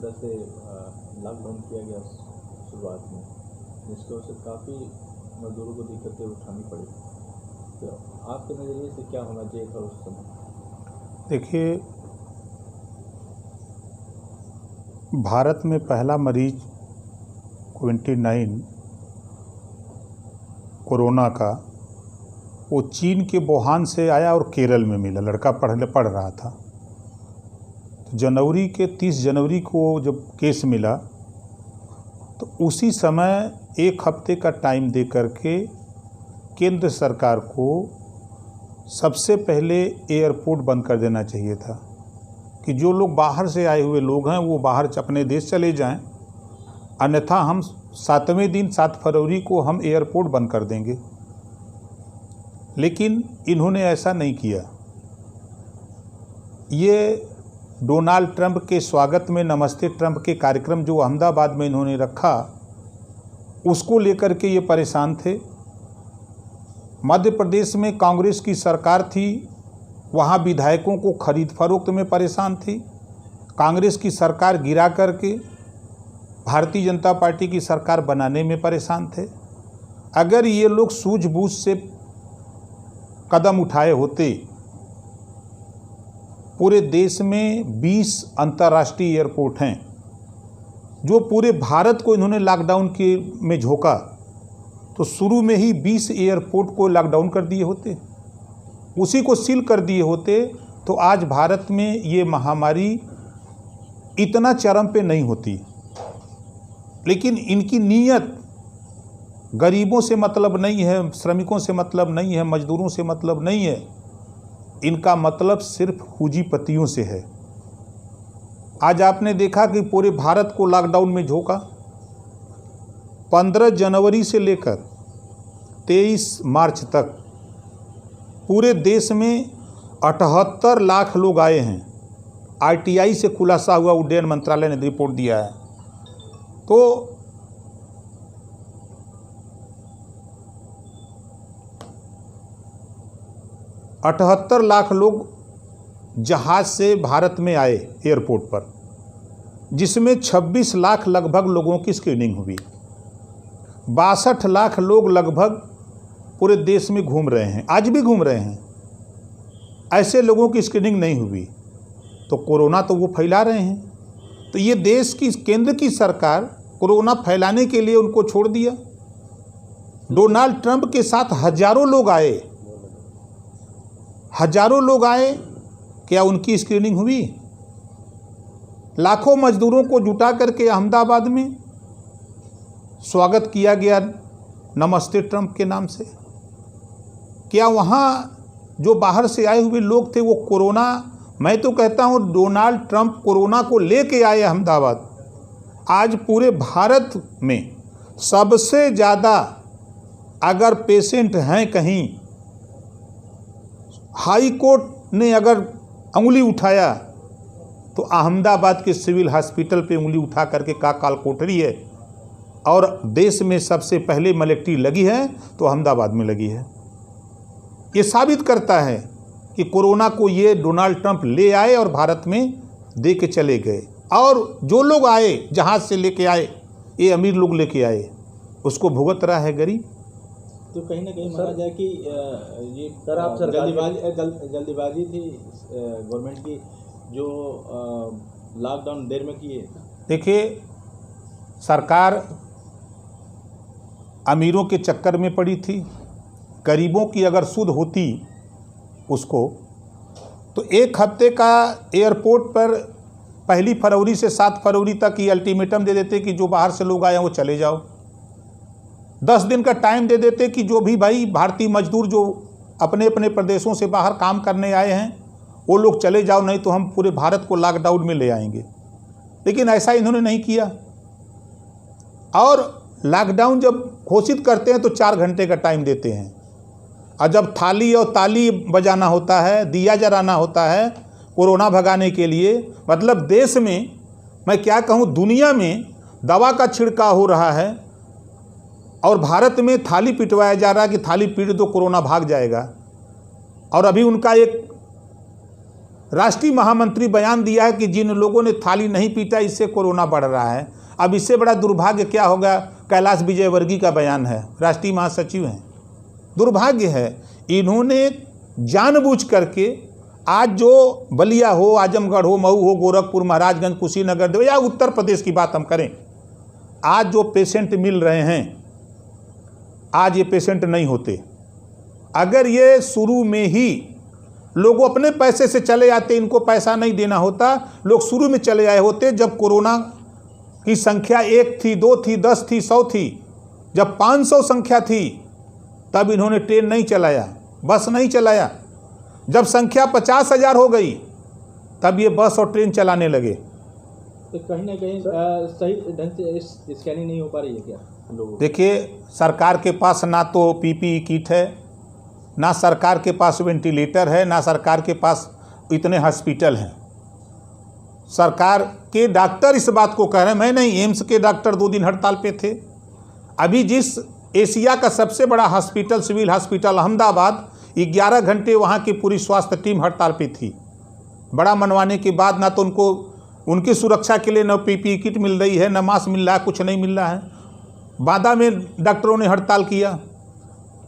तरह से लॉकडाउन किया गया शुरुआत में, जिसकी वजह से काफ़ी मजदूरों को दिक्कतें उठानी पड़ी, तो आपके नज़रिए से क्या होना चाहिए था उस समय? देखिए, भारत में पहला मरीज कोविड-19 कोरोना का वो चीन के वुहान से आया और केरल में मिला। लड़का पढ़ रहा था। तो जनवरी के 30 जनवरी को जब केस मिला तो उसी समय एक हफ्ते का टाइम दे करके केंद्र सरकार को सबसे पहले एयरपोर्ट बंद कर देना चाहिए था कि जो लोग बाहर से आए हुए लोग हैं वो बाहर अपने देश चले जाएं, अन्यथा हम 7वें दिन 7 फरवरी को हम एयरपोर्ट बंद कर देंगे। लेकिन इन्होंने ऐसा नहीं किया। ये डोनाल्ड ट्रंप के स्वागत में नमस्ते ट्रंप के कार्यक्रम जो अहमदाबाद में इन्होंने रखा, उसको लेकर के ये परेशान थे। मध्य प्रदेश में कांग्रेस की सरकार थी, वहाँ विधायकों को खरीद फरोख्त में परेशान थी। कांग्रेस की सरकार गिरा करके भारतीय जनता पार्टी की सरकार बनाने में परेशान थे। अगर ये लोग सूझबूझ से कदम उठाए होते, पूरे देश में 20 अंतर्राष्ट्रीय एयरपोर्ट हैं, जो पूरे भारत को इन्होंने लॉकडाउन के में झोंका, तो शुरू में ही 20 एयरपोर्ट को लॉकडाउन कर दिए होते, उसी को सील कर दिए होते, तो आज भारत में ये महामारी इतना चरम पे नहीं होती। लेकिन इनकी नीयत गरीबों से मतलब नहीं है, श्रमिकों से मतलब नहीं है, मजदूरों से मतलब नहीं है, इनका मतलब सिर्फ पूंजीपतियों से है। आज आपने देखा कि पूरे भारत को लॉकडाउन में झोंका। 15 जनवरी से लेकर 23 मार्च तक पूरे देश में 78 लाख लोग आए हैं। आरटीआई से खुलासा हुआ, उड्डयन मंत्रालय ने रिपोर्ट दिया है। तो 78 लाख लोग जहाज़ से भारत में आए एयरपोर्ट पर, जिसमें 26 लाख लगभग लोगों की स्क्रीनिंग हुई। 62 लाख लोग लगभग पूरे देश में घूम रहे हैं, आज भी घूम रहे हैं। ऐसे लोगों की स्क्रीनिंग नहीं हुई, तो कोरोना तो वो फैला रहे हैं। तो ये देश की केंद्र की सरकार कोरोना फैलाने के लिए उनको छोड़ दिया। डोनाल्ड ट्रंप के साथ हजारों लोग आए, क्या उनकी स्क्रीनिंग हुई? लाखों मजदूरों को जुटा करके अहमदाबाद में स्वागत किया गया नमस्ते ट्रंप के नाम से। क्या वहाँ जो बाहर से आए हुए लोग थे वो कोरोना, मैं तो कहता हूँ डोनाल्ड ट्रंप कोरोना को लेके आए अहमदाबाद। आज पूरे भारत में सबसे ज़्यादा अगर पेशेंट हैं कहीं, हाई कोर्ट ने अगर उंगली उठाया तो अहमदाबाद के सिविल हॉस्पिटल पे उंगली उठा करके का काल कोठरी है, और देश में सबसे पहले मलेक्ट्री लगी है तो अहमदाबाद में लगी है। ये साबित करता है कि कोरोना को ये डोनाल्ड ट्रंप ले आए और भारत में दे के चले गए, और जो लोग आए जहाज से लेके आए, ये अमीर लोग लेके आए, उसको भुगत रहा है गरीब। तो कहीं ना कहीं माना जाए कि ये जल्दीबाजी थी गवर्नमेंट की, जो लॉकडाउन देर में किए। देखिए, सरकार अमीरों के चक्कर में पड़ी थी। गरीबों की अगर सुध होती उसको, तो एक हफ्ते का एयरपोर्ट पर 1 फरवरी से 7 फरवरी तक ये अल्टीमेटम दे देते कि जो बाहर से लोग आए हैं वो चले जाओ। 10 दिन का टाइम दे देते कि जो भी भाई भारतीय मजदूर जो अपने अपने प्रदेशों से बाहर काम करने आए हैं वो लोग चले जाओ, नहीं तो हम पूरे भारत को लॉकडाउन में ले आएंगे। लेकिन ऐसा इन्होंने नहीं किया, और लॉकडाउन जब घोषित करते हैं तो 4 घंटे का टाइम देते हैं, और जब थाली और ताली बजाना होता है, दिया जलाना होता है कोरोना भगाने के लिए, मतलब देश में, मैं क्या कहूँ, दुनिया में दवा का छिड़काव हो रहा है और भारत में थाली पिटवाया जा रहा है कि थाली पीट दो कोरोना भाग जाएगा। और अभी उनका एक राष्ट्रीय महामंत्री बयान दिया है कि जिन लोगों ने थाली नहीं पीटा इससे कोरोना बढ़ रहा है। अब इससे बड़ा दुर्भाग्य क्या होगा? कैलाश विजयवर्गीय का बयान है, राष्ट्रीय महासचिव हैं। दुर्भाग्य है, इन्होंने जानबूझ करके आज जो बलिया हो, आजमगढ़ हो, मऊ हो, गोरखपुर, महाराजगंज, कुशीनगर या उत्तर प्रदेश की बात हम करें, आज जो पेशेंट मिल रहे हैं, आज ये पेशेंट नहीं होते। अगर ये शुरू में ही लोग अपने पैसे से चले आते, इनको पैसा नहीं देना होता, लोग शुरू में चले आए होते जब कोरोना की संख्या 1 थी, 2 थी, 10 थी, 100 थी, जब 500 संख्या थी तब इन्होंने ट्रेन नहीं चलाया, बस नहीं चलाया। जब संख्या 50,000 हो गई तब ये बस और ट्रेन चलाने लगे। तो कहीं ना कहीं सही ढंग से स्कैनिंग नहीं हो पा रही है क्या हम लोगों को? देखिए, सरकार के पास ना तो पीपीई किट है, ना सरकार के पास वेंटिलेटर है, ना सरकार के पास इतने हॉस्पिटल हैं। सरकार के डॉक्टर इस बात को कह रहे हैं, मैं नहीं, एम्स के डॉक्टर 2 दिन हड़ताल पे थे। अभी जिस एशिया का सबसे बड़ा हॉस्पिटल, सिविल हॉस्पिटल अहमदाबाद, 11 घंटे वहाँ की पूरी स्वास्थ्य टीम हड़ताल पे थी। बड़ा मनवाने के बाद ना तो उनको उनकी सुरक्षा के लिए न पीपीई किट मिल रही है, न मास्क मिल रहा है, कुछ नहीं मिल रहा है। बादा में डॉक्टरों ने हड़ताल किया।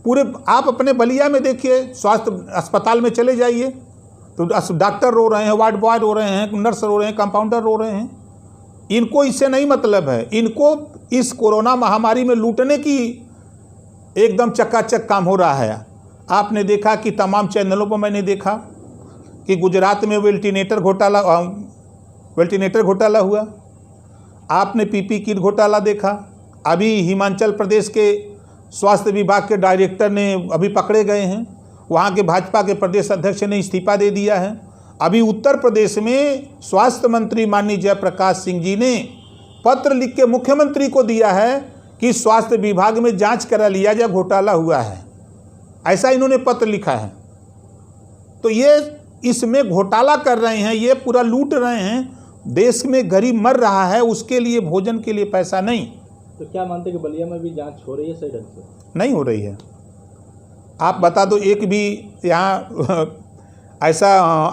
पूरे आप अपने बलिया में देखिए, स्वास्थ्य अस्पताल में चले जाइए तो डॉक्टर रो रहे हैं, वार्ड बॉय रो रहे हैं, नर्स रो रहे हैं, कंपाउंडर रो रहे हैं। इनको इससे नहीं मतलब है, इनको इस कोरोना महामारी में लूटने की एकदम चकाचक काम हो रहा है। आपने देखा कि तमाम चैनलों पर मैंने देखा कि गुजरात में वेंटिलेटर घोटाला हुआ, आपने पीपी किट घोटाला देखा। अभी हिमाचल प्रदेश के स्वास्थ्य विभाग के डायरेक्टर ने अभी पकड़े गए हैं, वहाँ के भाजपा के प्रदेश अध्यक्ष ने इस्तीफा दे दिया है। अभी उत्तर प्रदेश में स्वास्थ्य मंत्री माननीय जयप्रकाश सिंह जी ने पत्र लिख के मुख्यमंत्री को दिया है कि स्वास्थ्य विभाग में जांच करा लिया जाए, घोटाला हुआ है, ऐसा इन्होंने पत्र लिखा है। तो ये इसमें घोटाला कर रहे हैं, ये पूरा लूट रहे हैं। देश में गरीब मर रहा है, उसके लिए भोजन के लिए पैसा नहीं। तो क्या मानते हैं कि बलिया में भी जांच हो रही है सही ढंग से? नहीं हो रही है। आप बता दो, एक भी यहाँ ऐसा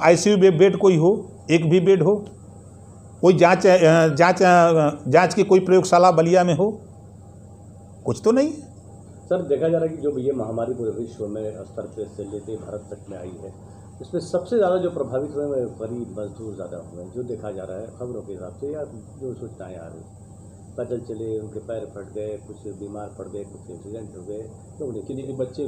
आईसीयू बेड कोई हो, एक भी बेड हो, कोई जांच की कोई प्रयोगशाला बलिया में हो? कुछ तो नहीं है। सर, देखा जा रहा है कि जो ये महामारी पूरे विश्व में स्तर से लेते भारत तक में आई है, इसमें सबसे ज़्यादा जो प्रभावित हुए हैं गरीब मजदूर ज़्यादा हुए हैं, जो देखा जा रहा है खबरों के हिसाब से या जो सूचनाएँ आ रही। पैदल चले, उनके पैर फट गए, कुछ बीमार पड़ गए, कुछ एक्सीडेंट हो गए, तो किसी के बच्चे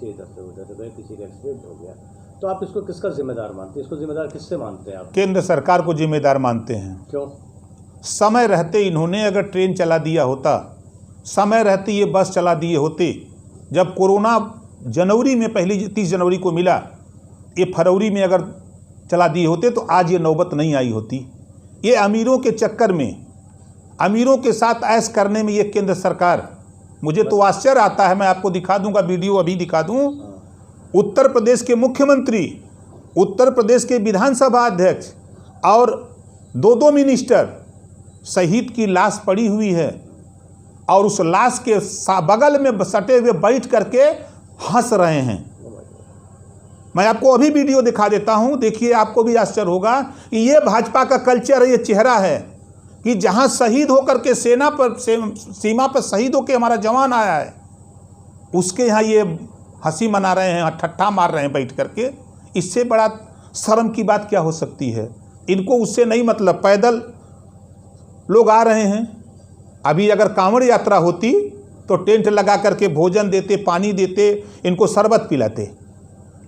इधर से उधर गए, किसी का एक्सीडेंट हो गया। तो आप इसको किसका जिम्मेदार मानते हैं? इसको जिम्मेदार किससे मानते हैं आप? केंद्र सरकार को जिम्मेदार मानते हैं। क्यों? समय रहते इन्होंने अगर ट्रेन चला दिया होता, समय रहते ये बस चला दिए होते। जब कोरोना जनवरी में पहली 30 जनवरी को मिला, ये फरवरी में अगर चला दिए होते तो आज ये नौबत नहीं आई होती। ये अमीरों के चक्कर में, अमीरों के साथ ऐश करने में ये केंद्र सरकार, मुझे तो आश्चर्य आता है। मैं आपको दिखा दूंगा, वीडियो अभी दिखा दूं। उत्तर प्रदेश के मुख्यमंत्री, उत्तर प्रदेश के विधानसभा अध्यक्ष और 2 मिनिस्टर, शहीद की लाश पड़ी हुई है और उस लाश के बगल में सटे हुए बैठ करके हंस रहे हैं। मैं आपको अभी वीडियो दिखा देता हूं, देखिए, आपको भी आश्चर्य होगा कि ये भाजपा का कल्चर है, ये चेहरा है कि जहां शहीद होकर के सीमा पर शहीद होकर हमारा जवान आया है, उसके यहाँ ये हंसी मना रहे हैं, ठट्ठा मार रहे हैं बैठ करके। इससे बड़ा शर्म की बात क्या हो सकती है? इनको उससे नहीं मतलब। पैदल लोग आ रहे हैं। अभी अगर कांवड़ यात्रा होती तो टेंट लगा करके भोजन देते, पानी देते, इनको शरबत पिलाते।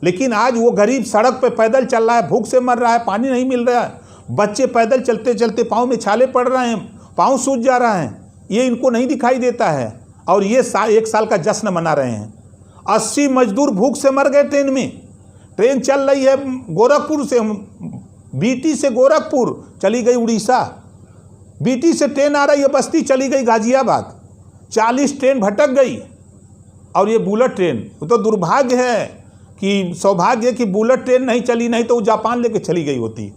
लेकिन आज वो गरीब सड़क पे पैदल चल रहा है, भूख से मर रहा है, पानी नहीं मिल रहा है। बच्चे पैदल चलते चलते पाँव में छाले पड़ रहे हैं, पाँव सूज जा रहा है, ये इनको नहीं दिखाई देता है। और ये 1 साल का जश्न मना रहे हैं। 80 मजदूर भूख से मर गए ट्रेन में। ट्रेन चल रही है गोरखपुर से, बीटी से गोरखपुर चली गई उड़ीसा, बीटी से ट्रेन आ रही है बस्ती चली गई गाजियाबाद, 40 ट्रेन भटक गई। और ये बुलेट ट्रेन, तो दुर्भाग्य है कि सौभाग्य है कि बुलेट ट्रेन नहीं चली, नहीं तो वो जापान लेके चली गई होती।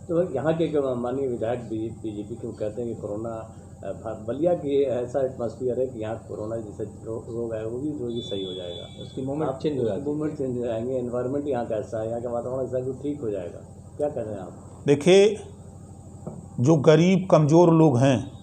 तो यहाँ के माननीय विधायक बीजेपी को कहते हैं कि कोरोना बलिया की ऐसा एटमॉस्फेयर है कि यहाँ कोरोना जैसे रोग है वो भी सही हो जाएगा, उसकी मूवमेंट चेंज हो जाती है। मूवमेंट चेंज हो जाएंगे, एनवायरनमेंट यहाँ का ऐसा है, यहाँ का वातावरण ऐसा है कि ठीक हो जाएगा। क्या कह रहे हैं आप? देखिए, जो गरीब कमज़ोर लोग हैं